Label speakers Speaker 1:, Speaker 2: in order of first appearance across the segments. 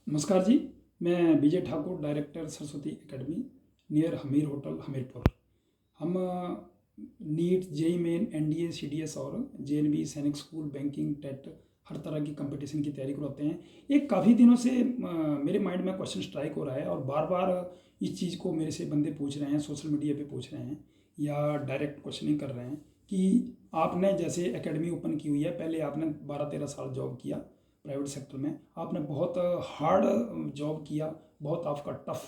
Speaker 1: नमस्कार जी। मैं Vijay Thakur, director Saraswati academy near Hamir hotel Hamirpur. हम NEET, JEE main, NDA, CDS और JNV, Sainik school, banking, TET हर तरह की कंपटीशन की तैयारी करवाते हैं। एक काफ़ी दिनों से मेरे माइंड में क्वेश्चन स्ट्राइक हो रहा है और बार बार इस चीज़ को मेरे से बंदे पूछ रहे हैं, सोशल मीडिया पे पूछ रहे हैं या डायरेक्ट क्वेश्चनिंग कर रहे हैं कि आपने जैसे एकेडमी ओपन की हुई है, पहले आपने 12-13 साल जॉब किया प्राइवेट सेक्टर में, आपने बहुत हार्ड जॉब किया, बहुत आपका टफ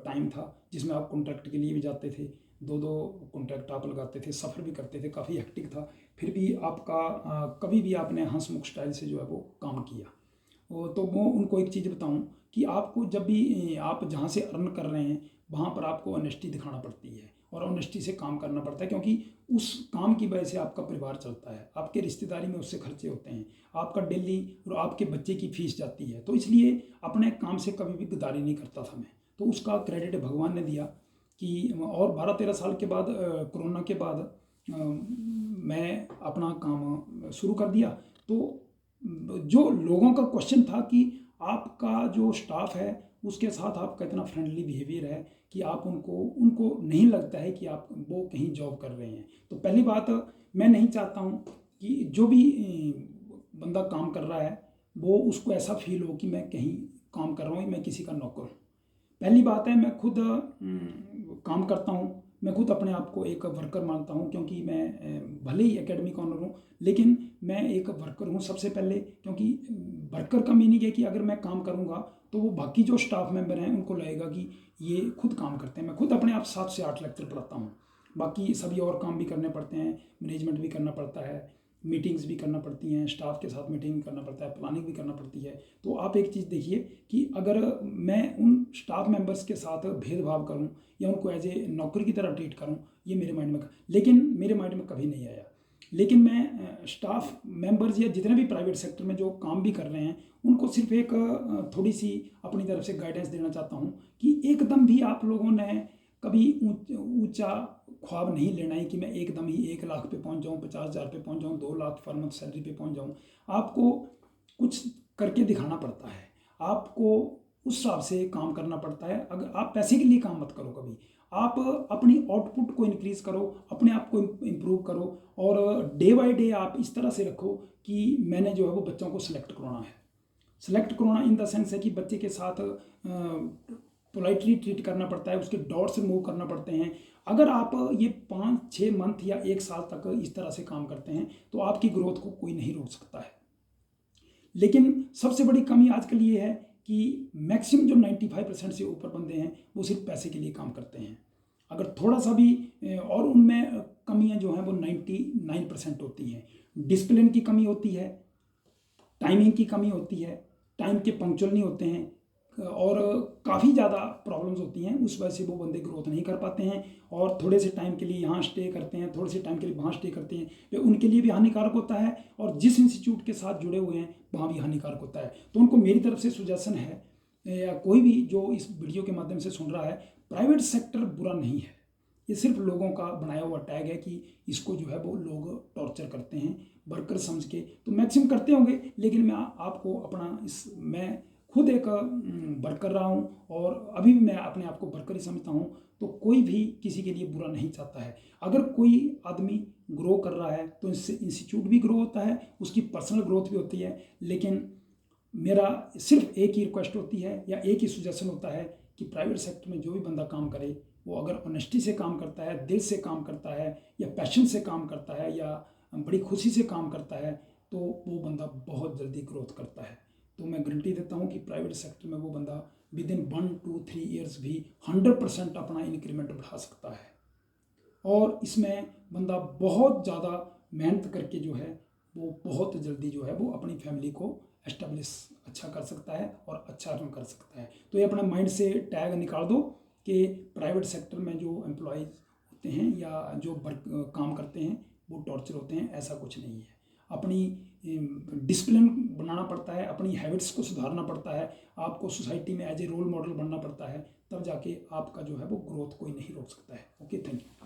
Speaker 1: टाइम था जिसमें आप कॉन्ट्रैक्ट के लिए भी जाते थे, दो दो कॉन्ट्रैक्ट आप लगाते थे, सफ़र भी करते थे, काफ़ी हेक्टिक था। फिर भी आपका कभी भी आपने हंसमुख स्टाइल से जो है वो काम किया। तो वो उनको एक चीज़ बताऊं कि आपको जब भी आप जहाँ से अर्न कर रहे हैं वहाँ पर आपको ऑनेस्टी दिखाना पड़ती है और ऑनेस्टी से काम करना पड़ता है, क्योंकि उस काम की वजह से आपका परिवार चलता है, आपके रिश्तेदारी में उससे खर्चे होते हैं, आपका डेली और आपके बच्चे की फीस जाती है। तो इसलिए अपने काम से कभी भी गद्दारी नहीं करता था मैं। तो उसका क्रेडिट भगवान ने दिया कि और 12-13 साल के बाद कोरोना के बाद मैं अपना काम शुरू कर दिया। तो जो लोगों का क्वेश्चन था कि आपका जो स्टाफ है उसके साथ आपका इतना फ्रेंडली बिहेवियर है कि आप उनको उनको नहीं लगता है कि आप वो कहीं जॉब कर रहे हैं। तो पहली बात, मैं नहीं चाहता हूँ कि जो भी बंदा काम कर रहा है वो उसको ऐसा फील हो कि मैं कहीं काम कर रहा हूँ, मैं किसी का नौकर हूँ। पहली बात है, मैं खुद काम करता हूँ, मैं खुद अपने आप को एक वर्कर मानता हूँ, क्योंकि मैं भले ही एकेडमिक ऑनर हूँ लेकिन मैं एक वर्कर हूँ सबसे पहले। क्योंकि वर्कर का मीनिंग है कि अगर मैं काम करूँगा तो वो बाकी जो स्टाफ मेंबर हैं उनको लगेगा कि ये खुद काम करते हैं। मैं खुद अपने आप 7 से 8 लेक्चर पढ़ाता हूँ, बाकी सभी और काम भी करने पड़ते हैं, मैनेजमेंट भी करना पड़ता है, मीटिंग्स भी करना पड़ती हैं, स्टाफ के साथ मीटिंग करना पड़ता है, प्लानिंग भी करना पड़ती है। तो आप एक चीज़ देखिए कि अगर मैं उन स्टाफ मेंबर्स के साथ भेदभाव करूं या उनको एज ए नौकरी की तरह ट्रीट करूं, ये मेरे माइंड में मेरे माइंड में कभी नहीं आया। लेकिन मैं स्टाफ मेंबर्स या जितने भी प्राइवेट सेक्टर में जो काम भी कर रहे हैं उनको सिर्फ एक थोड़ी सी अपनी तरफ से गाइडेंस देना चाहता हूँ कि एकदम भी आप लोगों ने कभी ऊंचा ख्वाब नहीं लेना है कि मैं एकदम ही 1 लाख पे पहुंच जाऊं, 50,000 पे पहुंच जाऊं, 2 लाख पर मंथ सैलरी पे पहुंच जाऊं। आपको कुछ करके दिखाना पड़ता है, आपको उस हिसाब से काम करना पड़ता है। अगर आप पैसे के लिए काम मत करो कभी, आप अपनी आउटपुट को इंक्रीज करो, अपने आप को इम्प्रूव करो और डे बाय डे आप इस तरह से रखो कि मैंने जो है वो बच्चों को सिलेक्ट करवाना है। सिलेक्ट करवाना इन द सेंस है कि बच्चे के साथ पोलाइटली ट्रीट करना पड़ता है, उसके डॉट से मूव करना पड़ते हैं। अगर आप ये 5-6 मंथ या 1 साल तक इस तरह से काम करते हैं तो आपकी ग्रोथ को कोई नहीं रोक सकता है। लेकिन सबसे बड़ी कमी आजकल ये है कि मैक्सिमम जो 95% से ऊपर बंदे हैं वो सिर्फ पैसे के लिए काम करते हैं। अगर थोड़ा सा भी और उनमें कमियां जो हैं वो 99% होती हैं। डिसिप्लिन की कमी होती है, टाइमिंग की कमी होती है, टाइम के पंक्चुअल नहीं होते हैं और काफ़ी ज़्यादा प्रॉब्लम्स होती हैं। उस वजह से वो बंदे ग्रोथ नहीं कर पाते हैं और थोड़े से टाइम के लिए यहाँ स्टे करते हैं, थोड़े से टाइम के लिए वहाँ स्टे करते हैं, तो उनके लिए भी हानिकारक होता है और जिस इंस्टीट्यूट के साथ जुड़े हुए हैं वहाँ भी हानिकारक होता है। तो उनको मेरी तरफ से सुजेशन है, या कोई भी जो इस वीडियो के माध्यम से सुन रहा है, प्राइवेट सेक्टर बुरा नहीं है, ये सिर्फ लोगों का बनाया हुआ टैग है कि इसको जो है वो लोग टॉर्चर करते हैं वर्कर समझ के। तो मैक्सिमम करते होंगे, लेकिन मैं आपको अपना मैं खुद एक वर्कर रहा हूँ और अभी भी मैं अपने आप को वर्कर ही समझता हूँ। तो कोई भी किसी के लिए बुरा नहीं चाहता है। अगर कोई आदमी ग्रो कर रहा है तो इससे इंस्टीट्यूट भी ग्रो होता है, उसकी पर्सनल ग्रोथ भी होती है। लेकिन मेरा सिर्फ एक ही रिक्वेस्ट होती है या एक ही सुजेशन होता है कि प्राइवेट सेक्टर में जो भी बंदा काम करे वो अगर ऑनेस्टी से काम करता है, दिल से काम करता है या पैशन से काम करता है या बड़ी खुशी से काम करता है तो वो बंदा बहुत जल्दी ग्रोथ करता है। तो मैं गारंटी देता हूँ कि प्राइवेट सेक्टर में वो बंदा विद इन 1-2-3 ईयर्स भी 100% अपना इंक्रीमेंट बढ़ा सकता है और इसमें बंदा बहुत ज़्यादा मेहनत करके जो है वो बहुत जल्दी जो है वो अपनी फैमिली को एस्टेब्लिश अच्छा कर सकता है और अच्छा अर्न कर सकता है। तो ये अपने माइंड से टैग निकाल दो कि प्राइवेट सेक्टर में जो एम्प्लॉयज़ होते हैं या जो काम करते हैं वो टॉर्चर होते हैं, ऐसा कुछ नहीं है। अपनी डिसिप्लिन बनाना पड़ता है, अपनी हैबिट्स को सुधारना पड़ता है, आपको सोसाइटी में एज ए रोल मॉडल बनना पड़ता है, तब जाके आपका जो है वो ग्रोथ कोई नहीं रोक सकता है। Okay, thank you.